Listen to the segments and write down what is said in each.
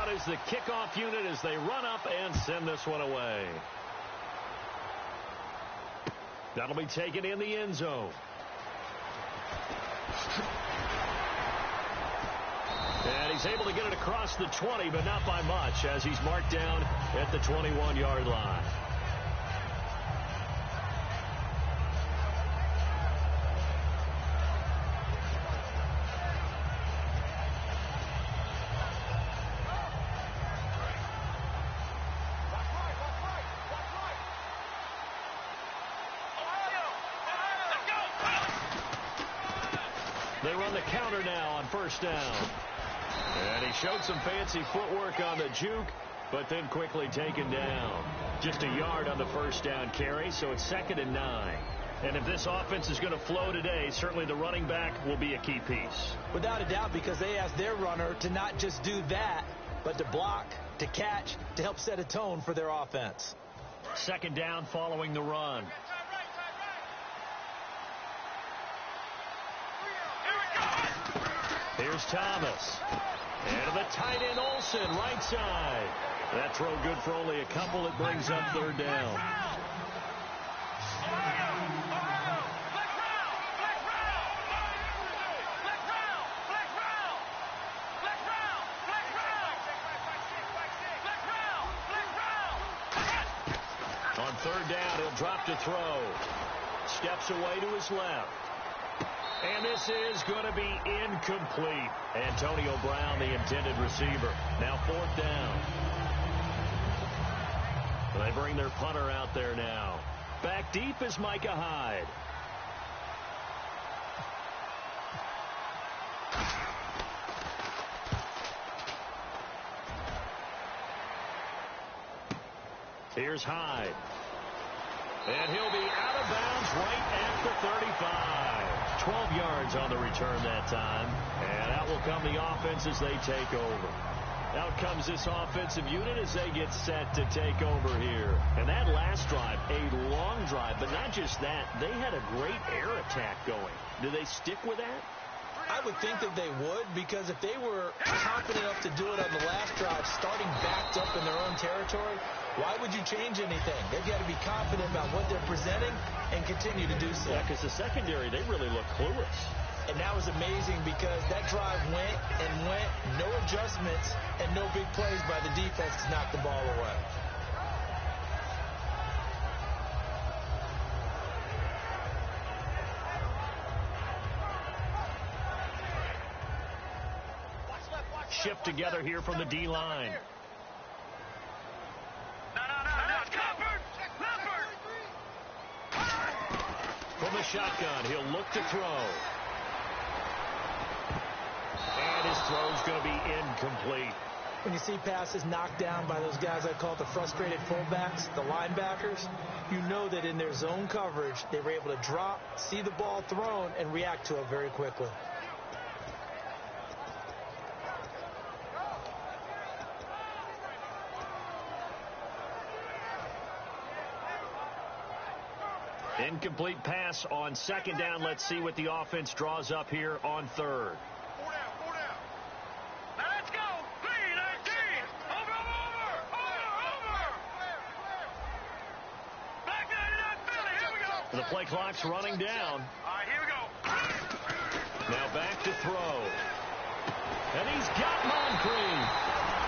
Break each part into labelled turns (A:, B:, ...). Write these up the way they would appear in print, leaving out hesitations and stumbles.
A: out as the kickoff unit as they run up and send this one away. That'll be taken in the end zone. And he's able to get it across the 20, but not by much, as he's marked down at the 21-yard line. They run the counter now on first down. And he showed some fancy footwork on the juke, but then quickly taken down. Just a yard on the first down carry, so it's 2nd and 9. And if this offense is going to flow today, certainly the running back will be a key piece.
B: Without a doubt, because they asked their runner to not just do that, but to block, to catch, to help set a tone for their offense.
A: 2nd down following the run. Here's Thomas. And the tight end Olsen, right side. That throw good for only a couple. It brings up 3rd down. On 3rd down, he'll drop to throw. Steps away to his left. And this is going to be incomplete. Antonio Brown, the intended receiver. Now 4th down. They bring their punter out there now. Back deep is Micah Hyde. Here's Hyde. And he'll be out of bounds right at the 35. 12 yards on the return that time. And out will come the offense as they take over. Out comes this offensive unit as they get set to take over here. And that last drive, a long drive, but not just that. They had a great air attack going. Do they stick with that?
B: I would think that they would, because if they were confident enough to do it on the last drive, starting backed up in their own territory, why would you change anything? They've got to be confident about what they're presenting and continue to do so.
A: Yeah, because the secondary, they really look clueless.
B: And that was amazing because that drive went and went, no adjustments, and no big plays by the defense to knock the ball away.
A: Shift together here from the D-line. From the shotgun, he'll look to throw. And his throw's going to be incomplete.
B: When you see passes knocked down by those guys I call the frustrated fullbacks, the linebackers, you know that in their zone coverage, they were able to drop, see the ball thrown, and react to it very quickly.
A: Incomplete pass on 2nd down. Let's see what the offense draws up here on 3rd.
C: Let's go. 3-19. Over. Back 99 Philly. Here we go.
A: The play clock's running down.
C: All right, here we go.
A: Now back to throw. And he's got Moncrief.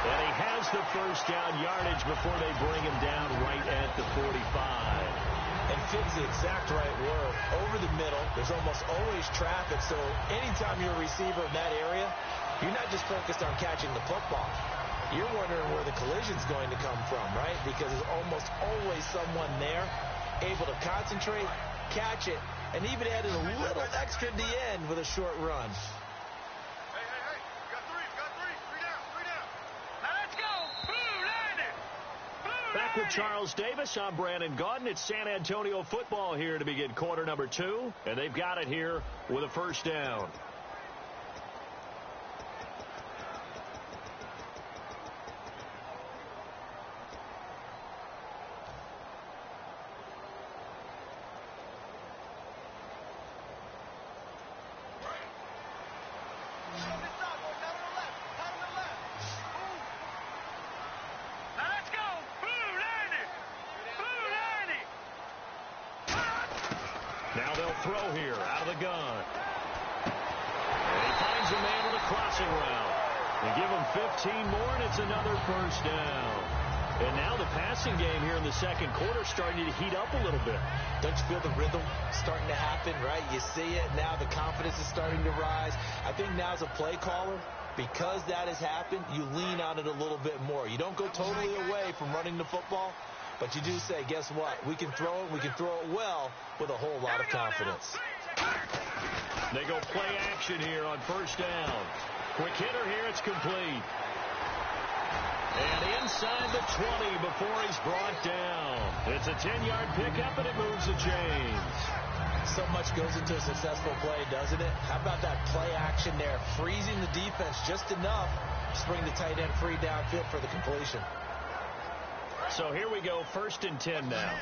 A: And he has the first down yardage before they bring him down right at the 45.
B: And Finn's the exact right word. Over the middle, there's almost always traffic, so anytime you're a receiver in that area, you're not just focused on catching the football. You're wondering where the collision's going to come from, right? Because there's almost always someone there able to concentrate, catch it, and even added a little extra at the end with a short run.
A: Back with Charles Davis, I'm Brandon Gaudin. It's San Antonio football here to begin quarter number 2, and they've got it here with a first down. throw here out of the gun. And he finds a man with a crossing route. You give him 15 more, and it's another first down. And now the passing game here in the second quarter starting to heat up a little bit.
B: Don't you feel the rhythm starting to happen, right? You see it. Now the confidence is starting to rise. I think now as a play caller, because that has happened, you lean on it a little bit more. You don't go totally away from running the football, but you do say, guess what? We can throw it. We can throw it well with a whole lot of confidence.
A: They go play action here on first down. Quick hitter here. It's complete. And inside the 20 before he's brought down. It's a 10-yard pickup, and it moves the chains.
B: So much goes into a successful play, doesn't it? How about that play action there? Freezing the defense just enough to bring the tight end free downfield for the completion.
A: So here we go, 1st and 10 now.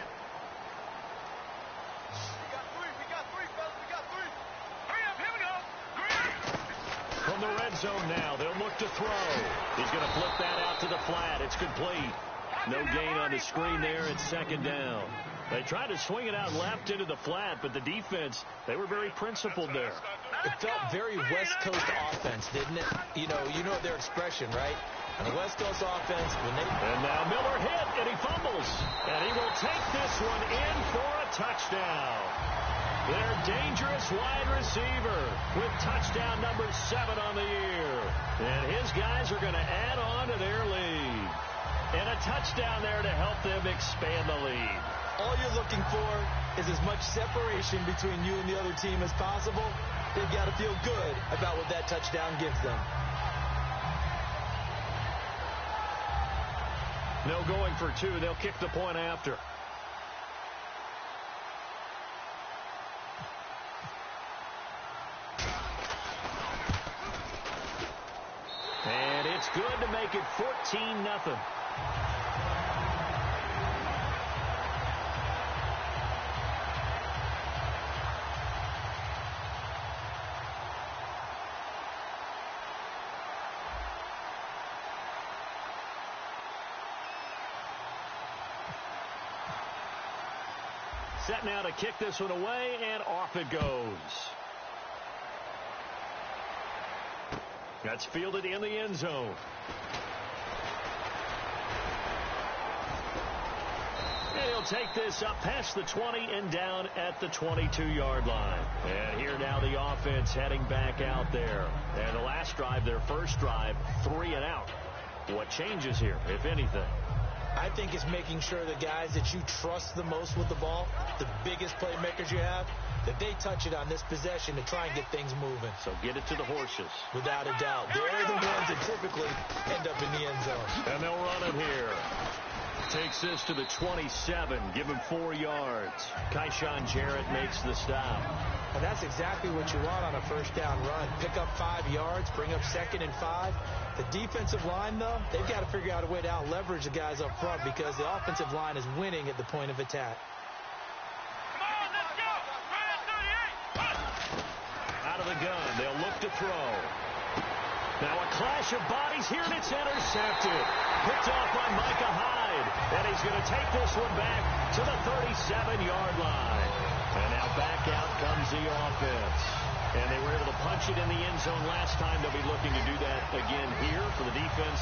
A: From the red zone now, they'll look to throw. He's going to flip that out to the flat. It's complete. No gain on the screen there. It's 2nd down. They tried to swing it out left into the flat, but the defense, they were very principled there.
B: It felt very West Coast offense, didn't it? You know their expression, right? And the West Coast offense, when they...
A: And now Miller hit, and he fumbles. And he will take this one in for a touchdown. Their dangerous wide receiver with touchdown number 7 on the year. And his guys are going to add on to their lead. And a touchdown there to help them expand the lead.
B: All you're looking for is as much separation between you and the other team as possible. They've got to feel good about what that touchdown gives them.
A: No going for 2. They'll kick the point after. And it's good to make it 14-0. Set now to kick this one away, and off it goes. That's fielded in the end zone. And he'll take this up past the 20 and down at the 22-yard line. And here now the offense heading back out there. And the last drive, their first drive, 3 and out. What changes here, if anything?
B: I think it's making sure the guys that you trust the most with the ball, the biggest playmakers you have, that they touch it on this possession to try and get things moving.
A: So get it to the horses.
B: Without a doubt. They're the ones that typically end up in the end zone.
A: And they'll run it here. Takes this to the 27. Give him 4 yards. Kyshawn Jarrett makes the stop.
B: And that's exactly what you want on a first down run. Pick up 5 yards, bring up 2nd and 5. The defensive line, though, they've got to figure out a way to out-leverage the guys up front because the offensive line is winning at the point of attack.
A: Out of the gun, they'll look to throw. Now a clash of bodies here, and it's intercepted. Picked off by Micah Hyde. And he's going to take this one back to the 37-yard line. And now back out comes the offense. And they were able to punch it in the end zone last time. They'll be looking to do that again here for the defense.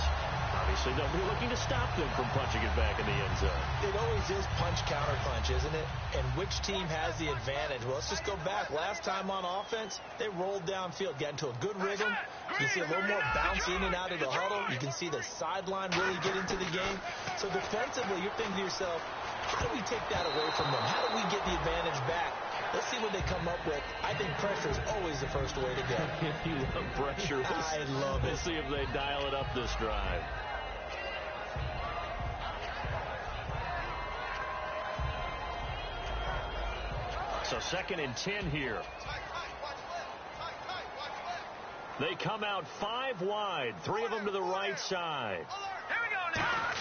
A: Obviously, they'll be looking to stop them from punching it back in the end zone.
B: It always is punch-counter-punch, isn't it? And which team has the advantage? Well, let's just go back. Last time on offense, they rolled downfield, got into a good rhythm. You see a little more bounce in and out of the huddle. You can see the sideline really get into the game. So defensively, you're thinking to yourself, how do we take that away from them? How do we get the advantage back? Let's see what they come up with. I think pressure is always the first way to go.
A: You love pressure.
B: I love it.
A: We'll see if they dial it up this drive. So 2nd and 10 here. They come out 5 wide. 3 of them to the right side.
C: Here we go now.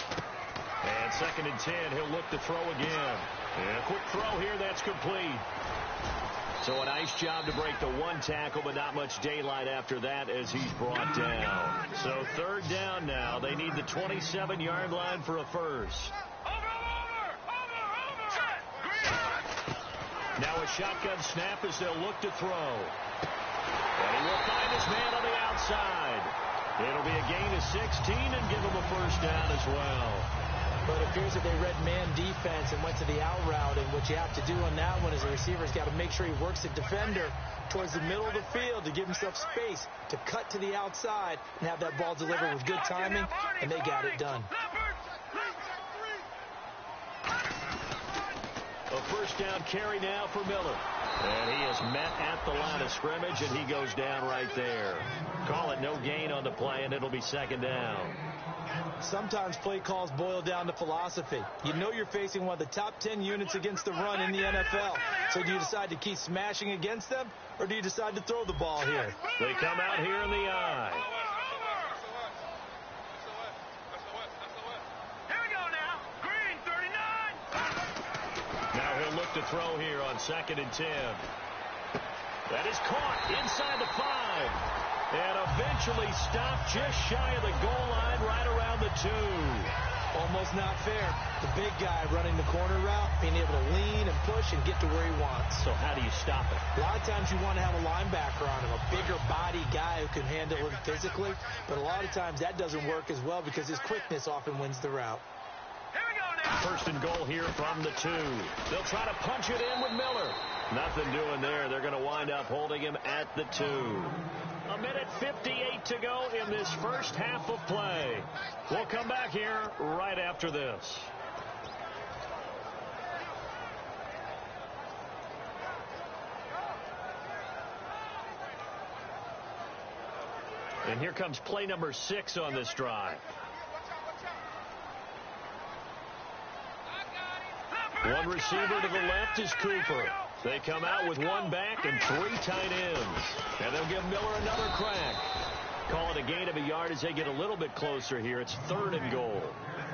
A: And 2nd and 10. He'll look to throw again. And a quick throw here. That's complete. So a nice job to break the 1 tackle, but not much daylight after that as he's brought down. So 3rd down now. They need the 27-yard line for a first. Now a shotgun snap as they'll look to throw. And he will find his man on the outside. It'll be a gain of 16 and give him a first down as well.
B: But it appears that they read man defense and went to the out route. And what you have to do on that one is the receiver's got to make sure he works the defender towards the middle of the field to give himself space to cut to the outside and have that ball delivered with good timing, and they got it done.
A: A first down carry now for Miller. And he is met at the line of scrimmage, and he goes down right there. Call it no gain on the play, and it'll be second down.
B: Sometimes play calls boil down to philosophy. You know you're facing one of the top 10 units against the run in the NFL. So do you decide to keep smashing against them, or do you decide to throw the ball here?
A: They come out here in the eye.
C: Here we go now. Green, 39.
A: Now he'll look to throw here on 2nd and 10. That is caught inside the 5. And eventually stopped just shy of the goal line right around the 2.
B: Almost not fair. The big guy running the corner route, being able to lean and push and get to where he wants.
A: So how do you stop it?
B: A lot of times you want to have a linebacker on him, a bigger body guy who can handle it physically. But a lot of times that doesn't work as well because his quickness often wins the route.
C: Here we go now.
A: First and goal here from the 2. They'll try to punch it in with Miller. Nothing doing there. They're going to wind up holding him at the 2. A minute 58 to go in this first half of play. We'll come back here right after this. And here comes play number 6 on this drive. One receiver to the left is Cooper. They come out with one back and 3 tight ends. And they'll give Miller another crack. Call it a gain of a yard as they get a little bit closer here. It's 3rd and goal.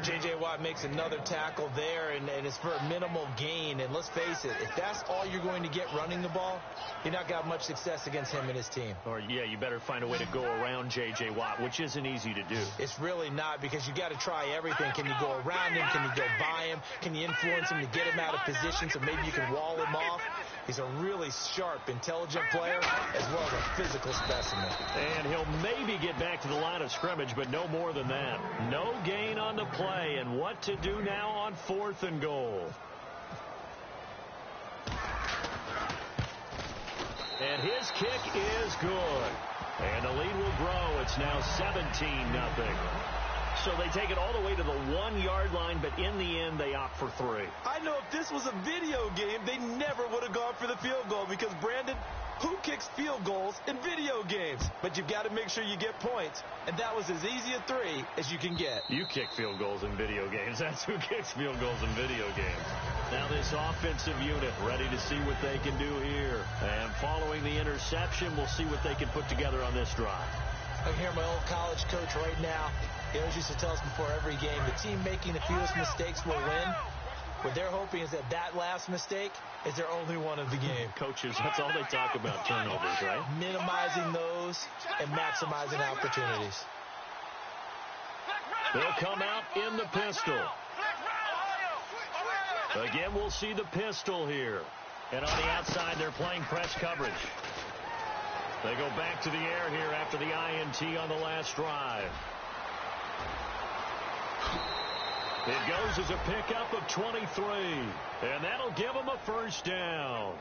B: J.J. Watt makes another tackle there, and it's for a minimal gain. And let's face it, if that's all you're going to get running the ball, you're not going to have much success against him and his team.
A: Or, yeah, you better find a way to go around J.J. Watt, which isn't easy to do.
B: It's really not, because you got to try everything. Can you go around him? Can you go by him? Can you influence him to get him out of position so maybe you can wall him off? He's a really sharp, intelligent player, as well as a physical specimen.
A: And he'll maybe get back to the line of scrimmage, but no more than that. No gain on the play. And what to do now on 4th and goal. And his kick is good. And the lead will grow. It's now 17-0. So they take it all the way to the 1-yard line, but in the end, they opt for 3.
B: I know if this was a video game, they never would have gone for the field goal because, Brandon, who kicks field goals in video games? But you've got to make sure you get points, and that was as easy a 3 as you can get.
A: You kick field goals in video games. That's who kicks field goals in video games. Now this offensive unit ready to see what they can do here. And following the interception, we'll see what they can put together on this drive.
B: I hear my old college coach right now. He always used to tell us before every game, the team making the fewest mistakes will win. What they're hoping is that last mistake is their only one of the game.
A: Coaches, that's all they talk about, turnovers, right?
B: Minimizing those and maximizing opportunities.
A: They'll come out in the pistol. Again, we'll see the pistol here. And on the outside, they're playing press coverage. They go back to the air here after the INT on the last drive. It goes as a pickup of 23, and that'll give them a first down.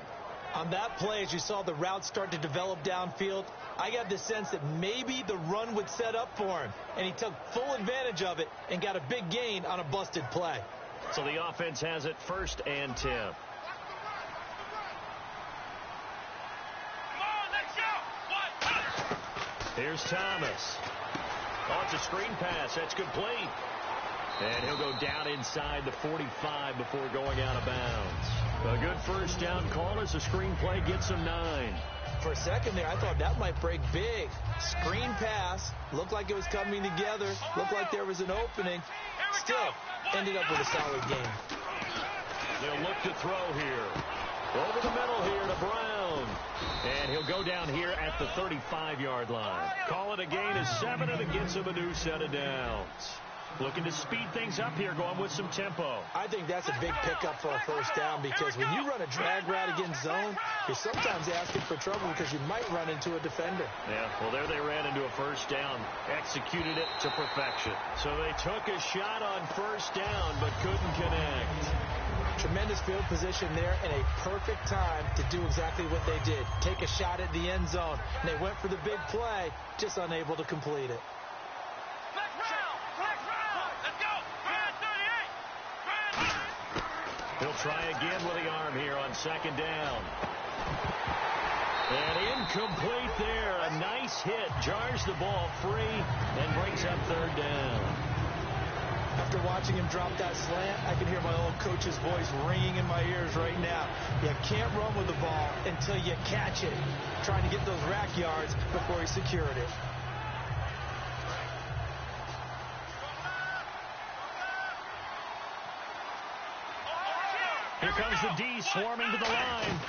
B: On that play, as you saw the route start to develop downfield, I got the sense that maybe the run would set up for him, and he took full advantage of it and got a big gain on a busted play.
A: So the offense has it 1st and 10.
C: Come on, let's go.
A: Here's Thomas. Oh, it's a screen pass. That's complete. And he'll go down inside the 45 before going out of bounds. A good first down call as the screen play gets him 9.
B: For a second there, I thought that might break big. Screen pass. Looked like it was coming together. Looked like there was an opening. Still, ended up with a solid game.
A: They'll look to throw here. Over the middle here to Brown. And he'll go down here at the 35-yard line. Call it a gain of 7, and it gets him a new set of downs. Looking to speed things up here, going with some tempo.
B: I think that's a big pickup for a first down because when you run a drag route against zone, you're sometimes asking for trouble because you might run into a defender.
A: Yeah, well, there they ran into a first down, executed it to perfection. So they took a shot on first down but couldn't connect.
B: Tremendous field position there and a perfect time to do exactly what they did. Take a shot at the end zone. And they went for the big play, just unable to complete it.
C: Let's go. Grand 38.
A: He'll try again with the arm here on second down. And incomplete there. A nice hit. Jars the ball free and brings up third down.
B: After watching him drop that slant, I can hear my old coach's voice ringing in my ears right now. You can't run with the ball until you catch it. Trying to get those rack yards before he secured it.
A: Here comes the D swarming to the line.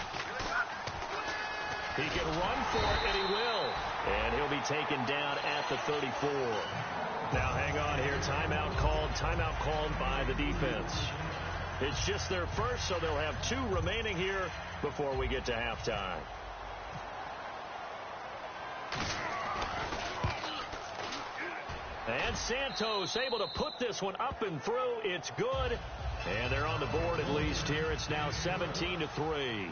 A: He can run for it, and he will. And he'll be taken down at the 34. Now hang on here. Timeout called by the defense. It's just their first, so they'll have 2 remaining here before we get to halftime. And Santos able to put this one up and through. It's good. And they're on the board at least here. It's now 17-3.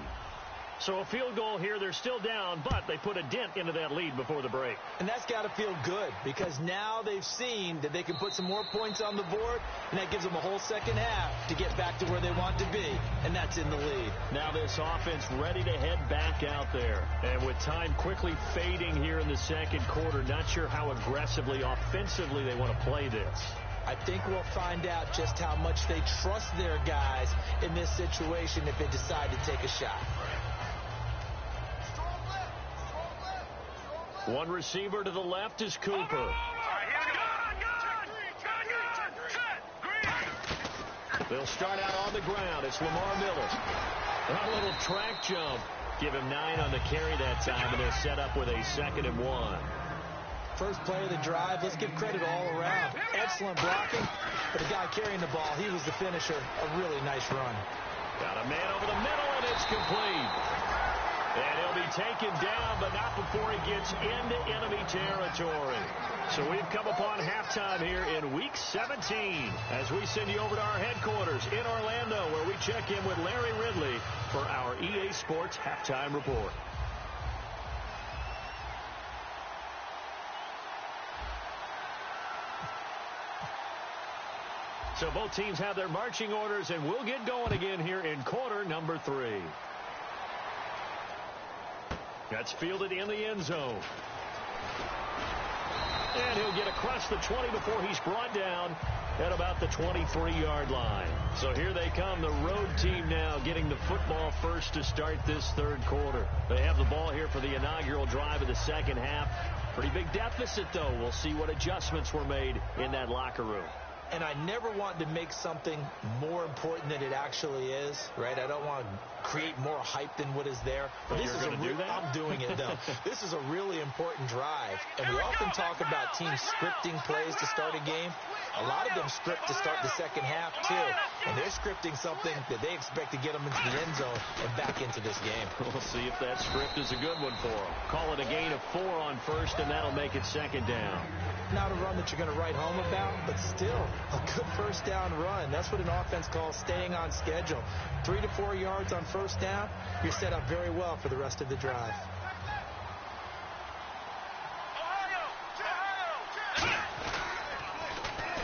A: So a field goal here. They're still down, but they put a dent into that lead before the break.
B: And that's got to feel good because now they've seen that they can put some more points on the board, and that gives them a whole second half to get back to where they want to be, and that's in the lead.
A: Now this offense ready to head back out there. And with time quickly fading here in the second quarter, not sure how aggressively, offensively they want to play this.
B: I think we'll find out just how much they trust their guys in this situation if they decide to take a shot.
A: One receiver to the left is Cooper. They'll start out on the ground. It's Lamar Miller. A little track jump. Give him 9 on the carry that time, and they're set up with a 2nd and 1.
B: First play of the drive, let's give credit all around. Excellent blocking, but the guy carrying the ball, he was the finisher. A really nice run.
A: Got a man over the middle, and it's complete. And he'll be taken down, but not before he gets into enemy territory. So we've come upon halftime here in Week 17 as we send you over to our headquarters in Orlando, where we check in with Larry Ridley for our EA Sports Halftime Report. So both teams have their marching orders, and we'll get going again here in quarter number 3. That's fielded in the end zone. And he'll get across the 20 before he's brought down at about the 23-yard line. So here they come, the road team now getting the football first to start this third quarter. They have the ball here for the inaugural drive of the second half. Pretty big deficit, though. We'll see what adjustments were made in that locker room.
B: And I never want to make something more important than it actually is, right? I don't want to create more hype than what is there.
A: But this is going to do that?
B: I'm doing it, though. This is a really important drive. And we often talk about teams scripting plays to start a game. A lot of them script to start the second half, too. And they're scripting something that they expect to get them into the end zone and back into this game.
A: We'll see if that script is a good one for them. Call it a gain of 4 on first, and that'll make it second down.
B: Not a run that you're going to write home about, but still a good first down run. That's what an offense calls staying on schedule. 3 to 4 yards on first down, you're set up very well for the rest of the drive.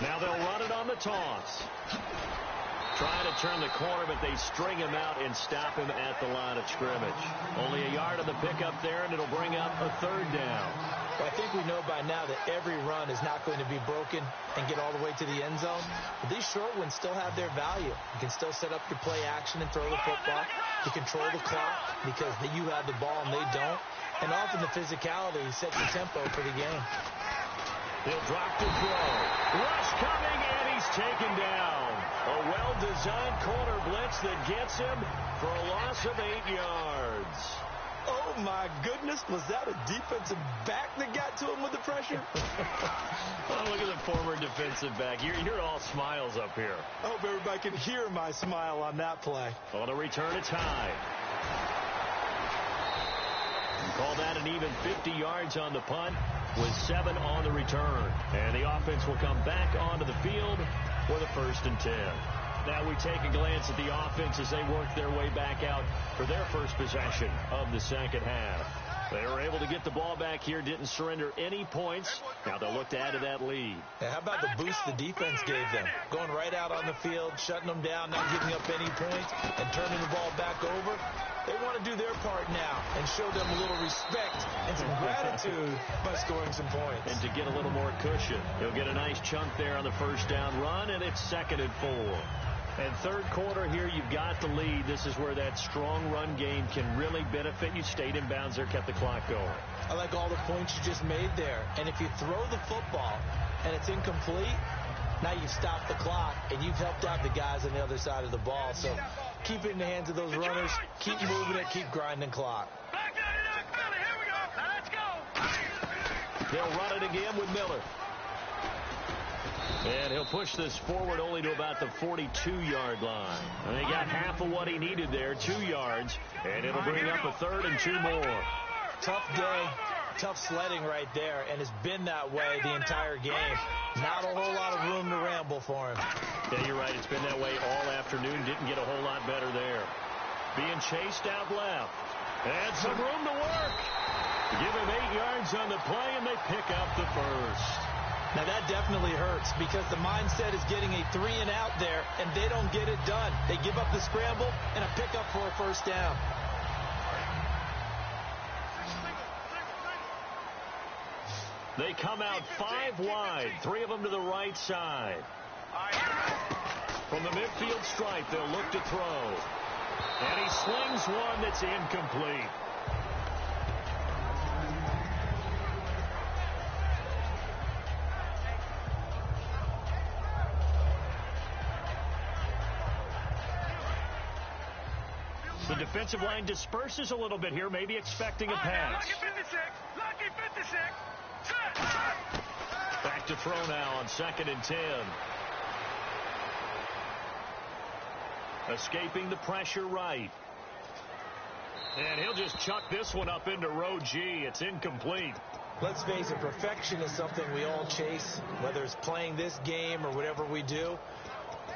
A: Now they'll run it on the toss. Trying to turn the corner, but they string him out and stop him at the line of scrimmage. Only a yard on the pickup there, and it'll bring up a third down.
B: I think we know by now that every run is not going to be broken and get all the way to the end zone. But these short ones still have their value. You can still set up your play action and throw the football. You control the clock because you have the ball and they don't. And often the physicality sets the tempo for the game.
A: He'll drop to throw. Rush coming, and he's taken down. A well-designed corner blitz that gets him for a loss of 8 yards.
B: Oh, my goodness. Was that a defensive back that got to him with the pressure?
A: Well, Look at the former defensive back. You're all smiles up here.
B: I hope everybody can hear my smile on that play.
A: On the return, it's high. Call that an even 50 yards on the punt with 7 on the return. And the offense will come back onto the field for the 1st and 10. Now we take a glance at the offense as they work their way back out for their first possession of the second half. They were able to get the ball back here, didn't surrender any points. Now they'll look to add to that lead.
B: And how about the boost the defense gave them? Going right out on the field, shutting them down, not giving up any points, and turning the ball back over. They want to do their part now and show them a little respect and some gratitude by scoring some points.
A: And to get a little more cushion, he'll get a nice chunk there on the first down run, and it's 2nd and 4. And third quarter here, you've got the lead. This is where that strong run game can really benefit you. Stayed in bounds there, kept the clock going.
B: I like all the points you just made there. And if you throw the football and it's incomplete, now you've stopped the clock and you've helped out the guys on the other side of the ball. So keep it in the hands of those runners. Keep moving it. Keep grinding clock.
C: Here we go. Let's go.
A: They'll run it again with Miller. And he'll push this forward only to about the 42-yard line. And he got half of what he needed there, 2 yards. And it'll bring up a 3rd and 2 more.
B: Tough day, tough sledding right there, and it's been that way the entire game. Not a whole lot of room to ramble for him.
A: Yeah, you're right. It's been that way all afternoon. Didn't get a whole lot better there. Being chased out left. And some room to work. Give him 8 yards on the play, and they pick up the first.
B: Now, that definitely hurts because the mindset is getting a 3-and-out there, and they don't get it done. They give up the scramble and a pickup for a first down.
A: They come out 5 wide, 3 of them to the right side. From the midfield stripe, they'll look to throw. And he slings one that's incomplete. The defensive line disperses a little bit here, maybe expecting a pass.
C: Lucky 56.
A: Back to throw now on 2nd and 10. Escaping the pressure right. And he'll just chuck this one up into row G. It's incomplete.
B: Let's face it, perfection is something we all chase, whether it's playing this game or whatever we do.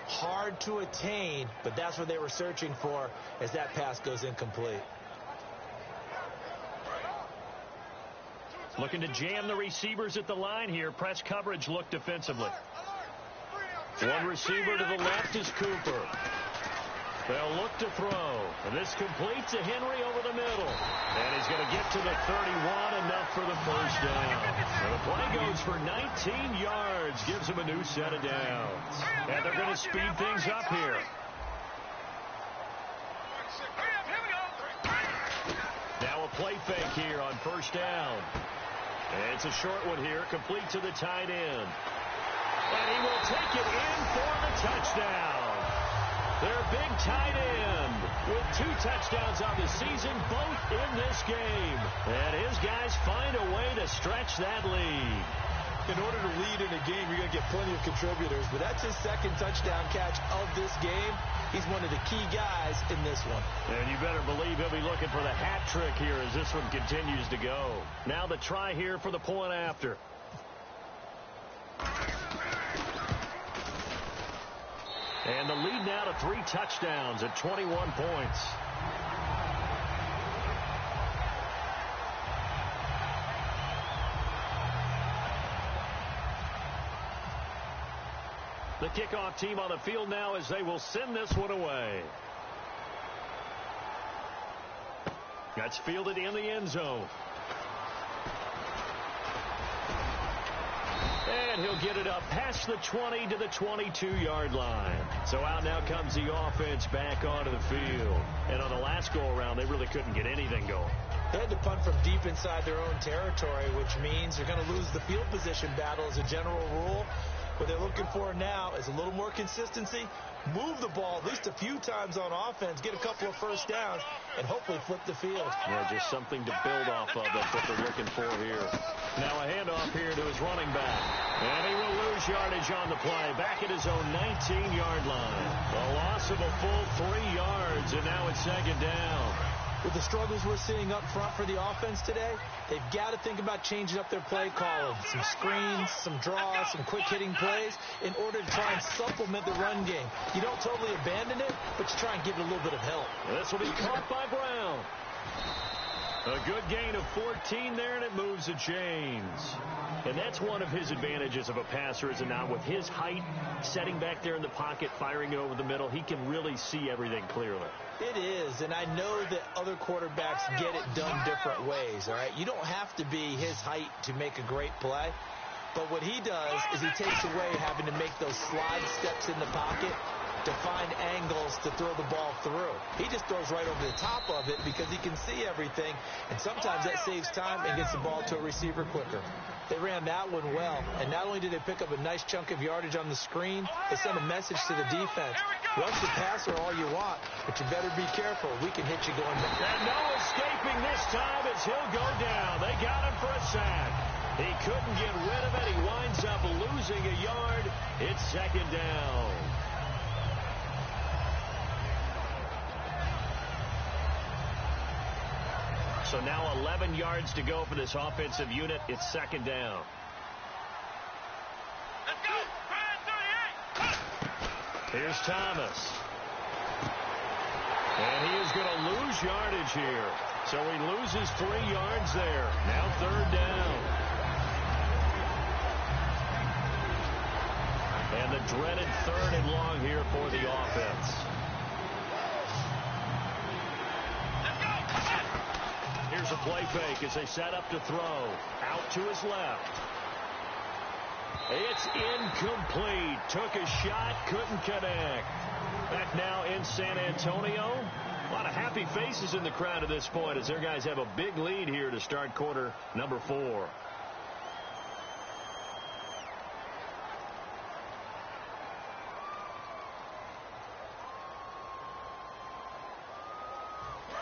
B: Hard to attain, but that's what they were searching for as that pass goes incomplete.
A: Looking to jam the receivers at the line here. Press coverage look defensively. One receiver to the left is Cooper. They'll look to throw. And this completes to Henry over the middle. And he's going to get to the 31, enough for the first down. And the play goes for 19 yards. Gives him a new set of downs. And they're going to speed things up here. Now a play fake here on first down. And it's a short one here, complete to the tight end. And he will take it in for the touchdown. Their big tight end with 2 touchdowns on the season, both in this game. And his guys find a way to stretch that lead.
B: In order to lead in a game, you're going to get plenty of contributors, but that's his 2nd touchdown catch of this game. He's one of the key guys in this one.
A: And you better believe he'll be looking for the hat trick here as this one continues to go. Now the try here for the point after. And the lead now to 3 touchdowns at 21 points. The kickoff team on the field now as they will send this one away. That's fielded in the end zone. And he'll get it up past the 20 to the 22-yard line. So out now comes the offense back onto the field. And on the last go-around, they really couldn't get anything going.
B: They had to punt from deep inside their own territory, which means they're going to lose the field position battle as a general rule. What they're looking for now is a little more consistency, move the ball at least a few times on offense, get a couple of first downs, and hopefully flip the field.
A: Yeah, just something to build off of. That's what they're looking for here. Now a handoff here to his running back. And he will yardage on the play, back at his own 19-yard line. A loss of a full 3 yards, and now it's second down.
B: With the struggles we're seeing up front for the offense today, they've got to think about changing up their play calling. Some screens, some draws, some quick-hitting plays in order to try and supplement the run game. You don't totally abandon it, but you try and give it a little bit of help.
A: This will be caught by Brown. A good gain of 14 there, and it moves the chains. And that's one of his advantages of a passer, is it not? With his height, setting back there in the pocket, firing it over the middle, he can really see everything clearly.
B: It is, and I know that other quarterbacks get it done different ways, all right? You don't have to be his height to make a great play, but what he does is he takes away having to make those slide steps in the pocket to find angles to throw the ball through. He just throws right over the top of it because he can see everything, and sometimes that saves time and gets the ball to a receiver quicker. They ran that one well, and not only did they pick up a nice chunk of yardage on the screen, they sent a message to the defense. Rush the passer all you want, but you better be careful. We can hit you going back.
A: And no escaping this time as he'll go down. They got him for a sack. He couldn't get rid of it. He winds up losing a yard. It's second down. So now 11 yards to go for this offensive unit. It's second down.
C: Let's go. Ryan 38.
A: Here's Thomas. And he is going to lose yardage here. So he loses 3 yards there. Now third down. And the dreaded third and long here for the offense. Here's a play fake as they set up to throw. Out to his left. It's incomplete. Took a shot, couldn't connect. Back now in San Antonio. A lot of happy faces in the crowd at this point as their guys have a big lead here to start quarter number 4.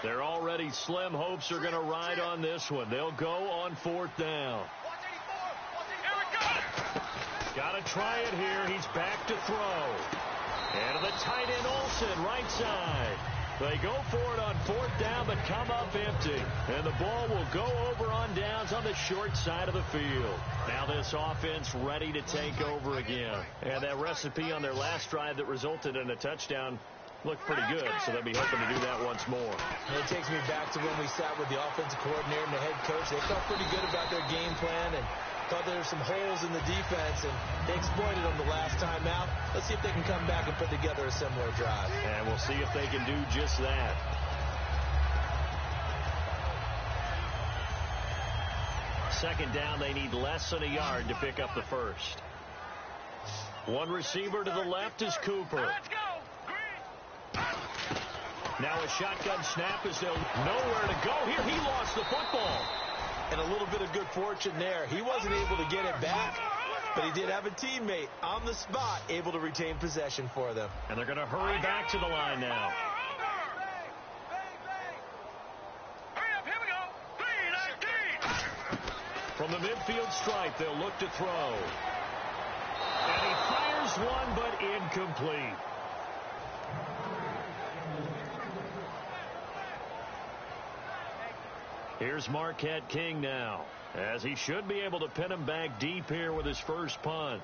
A: They're already slim hopes are going to ride on this one. They'll go on fourth down. Got to try it here. He's back to throw. And to the tight end Olsen, right side. They go for it on fourth down, but come up empty. And the ball will go over on downs on the short side of the field. Now this offense ready to take over again. And that recipe on their last drive that resulted in a touchdown looked pretty good, so they'll be hoping to do that once more.
B: And it takes me back to when we sat with the offensive coordinator and the head coach. They felt pretty good about their game plan and thought there were some holes in the defense, and they exploited them the last time out. Let's see if they can come back and put together a similar drive.
A: And we'll see if they can do just that. Second down, they need less than a yard to pick up the first. One receiver to the left is Cooper.
C: Let's go.
A: Now a shotgun snap as they'll nowhere to go here. He lost the football.
B: And a little bit of good fortune there. He wasn't able to get it back, but he did have a teammate on the spot able to retain possession for them.
A: And they're going to hurry back to the line now.
C: Hurry up, here we go. 3-19.
A: From the midfield stripe, they'll look to throw. And he fires one, but incomplete. Here's Marquette King now, as he should be able to pin him back deep here with his first punt.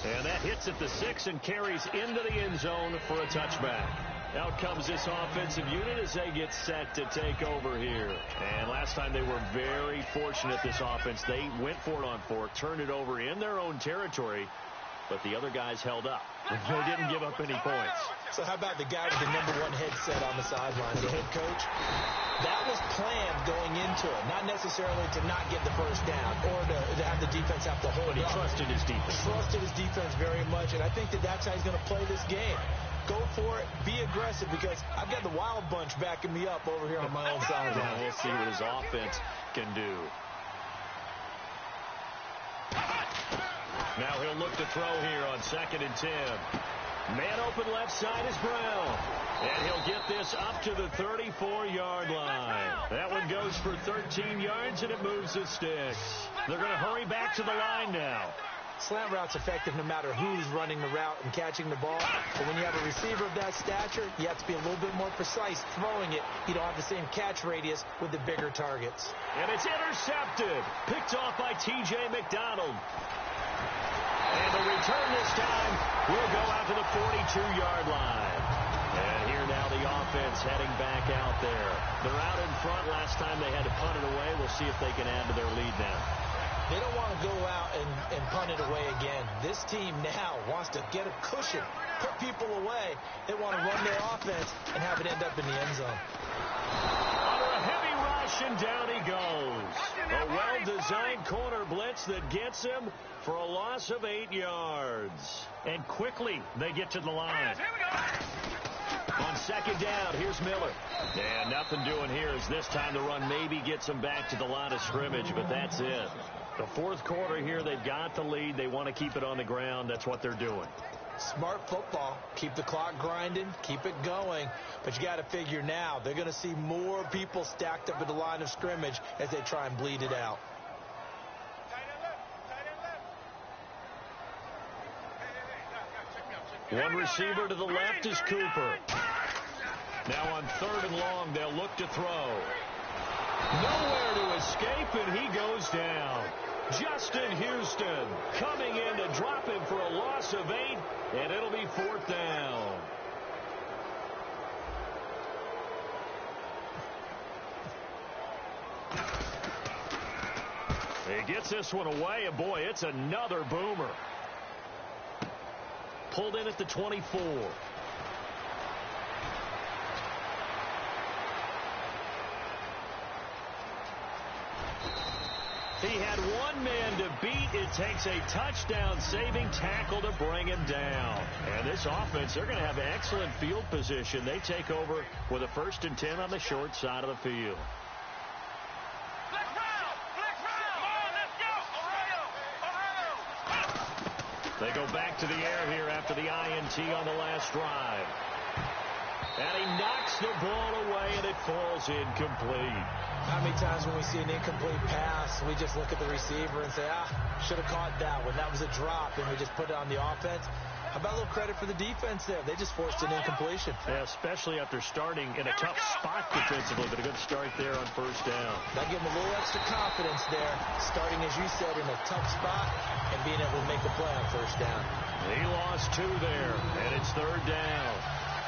A: And that hits at the 6 and carries into the end zone for a touchback. Out comes this offensive unit as they get set to take over here. And last time they were very fortunate, this offense. They went for it on fourth, turned it over in their own territory, but the other guys held up. They didn't give up any points.
B: So how about the guy with the #1 headset on the sideline, the head coach? That was planned going into it, not necessarily to not get the first down or to have the defense have to hold
A: But he
B: up.
A: trusted his defense.
B: Trusted his defense very much, and I think that's how he's going to play this game. Go for it, be aggressive, because I've got the Wild Bunch backing me up over here on my own sideline.
A: Yeah, we'll see what his offense can do. Now he'll look to throw here on 2nd and 10. Man open left side is Brown. And he'll get this up to the 34-yard line. That one goes for 13 yards, and it moves the sticks. They're going to hurry back to the line now.
B: Slant route's effective no matter who's running the route and catching the ball. But when you have a receiver of that stature, you have to be a little bit more precise throwing it. You don't have the same catch radius with the bigger targets.
A: And it's intercepted. Picked off by T.J. McDonald. And the return this time will go out to the 42-yard line. And here now the offense heading back out there. They're out in front. Last time they had to punt it away. We'll see if they can add to their lead now.
B: They don't want to go out and punt it away again. This team now wants to get a cushion, put people away. They want to run their offense and have it end up in the end zone.
A: Under a heavy rush, and down he goes. A well-designed corner blitz that gets him for a loss of 8 yards. And quickly they get to the line. On second down, here's Miller. And nothing doing here as this time the run maybe gets them back to the line of scrimmage, but that's it. The fourth quarter here, they've got the lead. They want to keep it on the ground. That's what they're doing.
B: Smart football. Keep the clock grinding. Keep it going. But you got to figure now they're going to see more people stacked up at the line of scrimmage as they try and bleed it out.
A: One receiver to the left is Cooper. Now on third and long, they'll look to throw. Nowhere to escape, and he goes down. Justin Houston coming in to drop him for a loss of 8, and it'll be fourth down. He gets this one away, and boy, it's another boomer. Pulled in at the 24. He had one man to beat. It takes a touchdown-saving tackle to bring him down. And this offense, they're going to have excellent field position. They take over with a 1st and 10 on the short side of the field. They go back to the air here after the INT on the last drive. And he knocks the ball away, and it falls incomplete.
B: How many times when we see an incomplete pass, we just look at the receiver and say, should have caught that one. That was a drop, and we just put it on the offense. How about a little credit for the defense there? They just forced an incompletion.
A: Yeah, especially after starting in a tough spot defensively, but a good start there on first down.
B: That gave them a little extra confidence there, starting, as you said, in a tough spot and being able to make the play on first down.
A: He lost 2 there, and it's third down.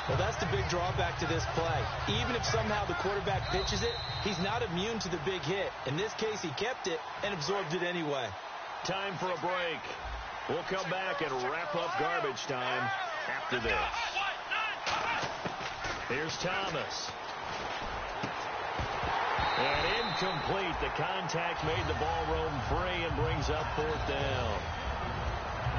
B: Well, that's the big drawback to this play. Even if somehow the quarterback pitches it, he's not immune to the big hit. In this case, he kept it and absorbed it anyway.
A: Time for a break. We'll come back and wrap up garbage time after this. Here's Thomas. And incomplete. The contact made the ball roam free and brings up fourth down.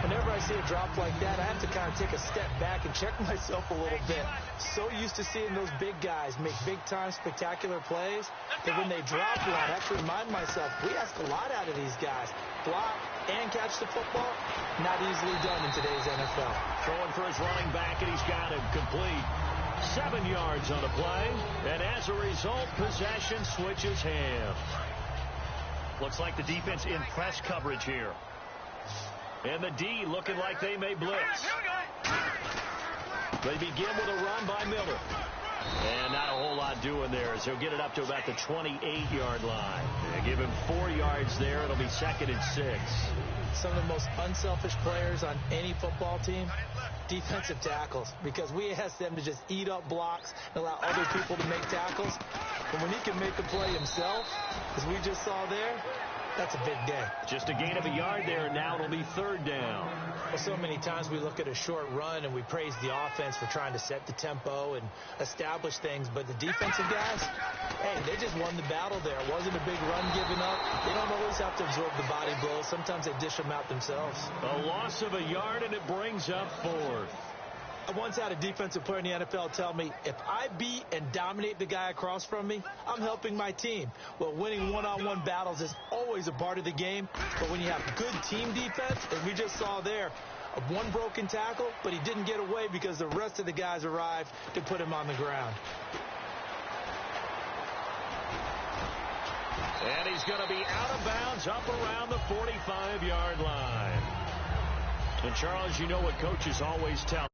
B: Whenever I see a drop like that, I have to kind of take a step back and check myself a little bit. So used to seeing those big guys make big-time spectacular plays that when they drop one, I have to remind myself, we ask a lot out of these guys. Block and catch the football, not easily done in today's NFL.
A: Throwing for his running back, and he's got him complete. 7 yards on the play, and as a result, possession switches hands. Looks like the defense in press coverage here. And the D looking like they may blitz. They begin with a run by Miller. And not a whole lot doing there as he'll get it up to about the 28-yard line. They give him 4 yards there. It'll be 2nd and 6.
B: Some of the most unselfish players on any football team, defensive tackles, because we ask them to just eat up blocks and allow other people to make tackles. But when he can make a play himself, as we just saw there, that's a big day.
A: Just a gain of a yard there, and now it'll be third down.
B: Well, so many times we look at a short run and we praise the offense for trying to set the tempo and establish things, but the defensive guys, hey, they just won the battle there. It wasn't a big run given up. They don't always have to absorb the body blows. Sometimes they dish them out themselves.
A: A loss of a yard, and it brings up fourth.
B: I once had a defensive player in the NFL tell me, if I beat and dominate the guy across from me, I'm helping my team. Well, winning one-on-one battles is always a part of the game, but when you have good team defense, as we just saw there, One broken tackle, but he didn't get away because the rest of the guys arrived to put him on the ground.
A: And he's going to be out of bounds up around the 45-yard line. And, Charles, you know what coaches always tell